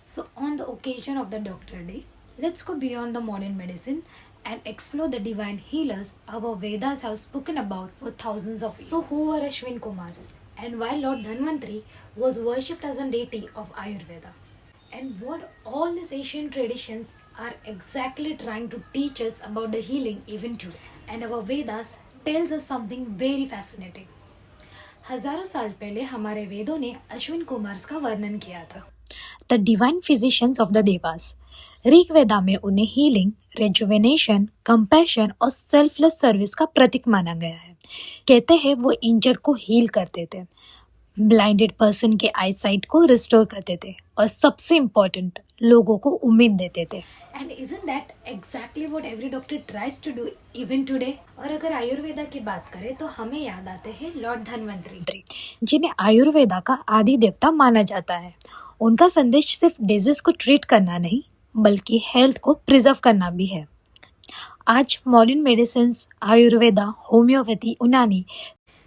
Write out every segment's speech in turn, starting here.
So, on the occasion of the Doctor Day, let's go beyond the modern medicine and explore the divine healers our Vedas have spoken about for thousands of years. So, who were Ashwin Kumars? And why Lord Dhanvantri was worshipped as a deity of Ayurveda? And what all these ancient traditions are exactly trying to teach us about the healing even today. And our Vedas tells us something very fascinating. हजारों साल पहले हमारे वेदों ने Ashwin Kumars का वर्णन किया था, the divine physicians of the Dewas. Rigveda में उन्हें हीलिंग, रेजुवेनेशन, कंपैशन और सेल्फलेस सर्विस का प्रतीक माना गया है। कहते हैं वो इंजर्ड को हील करते थे, ब्लाइंडेड पर्सन के आई साइट को रिस्टोर करते थे और सबसे इम्पोर्टेंट लोगों को उम्मीद देते थे। And isn't that exactly what every doctor tries to do even today? और अगर आयुर्वेदा की बात करें तो हमें याद आते हैं लॉर्ड धन्वंतरी, जिन्हें आयुर्वेदा का आदि देवता माना जाता है। उनका संदेश सिर्फ डिजीज को ट्रीट करना नहीं बल्कि हेल्थ को प्रिजर्व करना भी है। आज मॉडर्न मेडिसिन, आयुर्वेदा, होम्योपैथी, यूनानी,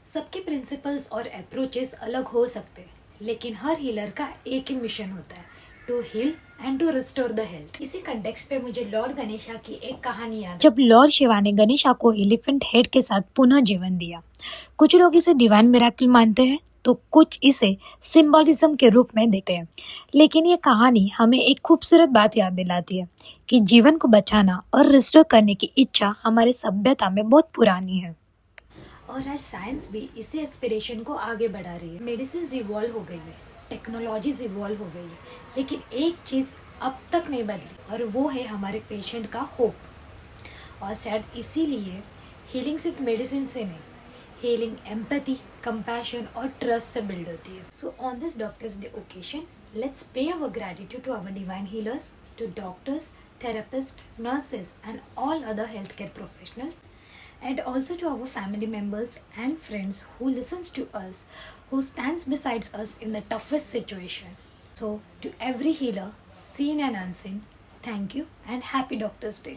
सबके प्रिंसिपल्स और अप्रोचेस अलग हो सकते हैं, लेकिन हर हीलर का एक ही मिशन होता है, to heal and to restore the health. इसी कंटेक्स्ट पे मुझे लॉर्ड गणेशा की एक कहानी याद। जब लॉर्ड शिवा ने गणेशा को एलिफेंट हेड के साथ पुनः जीवन दिया। कुछ लोग इसे डिवाइन मिरेकल मानते हैं तो कुछ इसे सिंबॉलिज्म के रूप में देखते हैं, लेकिन ये कहानी हमें एक खूबसूरत बात याद दिलाती है कि जीवन को बचाना और रिस्टोर करने की इच्छा हमारे सभ्यता में बहुत पुरानी है। और आज साइंस भी इसी एस्पिरेशन को आगे बढ़ा रही है। मेडिसिन इवॉल्व हो गई है, टेक्नोलॉजीज इवॉल्व हो गई है, लेकिन एक चीज़ अब तक नहीं बदली और वो है हमारे पेशेंट का होप। और शायद इसीलिए हीलिंग सिर्फ मेडिसिन से नहीं, हीलिंग एम्पैथी, कंपैशन और ट्रस्ट से बिल्ड होती है। So on this doctors day occasion, let's pay our gratitude to our divine healers, to doctors, therapist, nurses and all other health care professionals, and also to our family members and friends who listens to us, who stands beside us in the toughest situation. So to every healer, seen and unseen, thank you and happy Doctor's Day.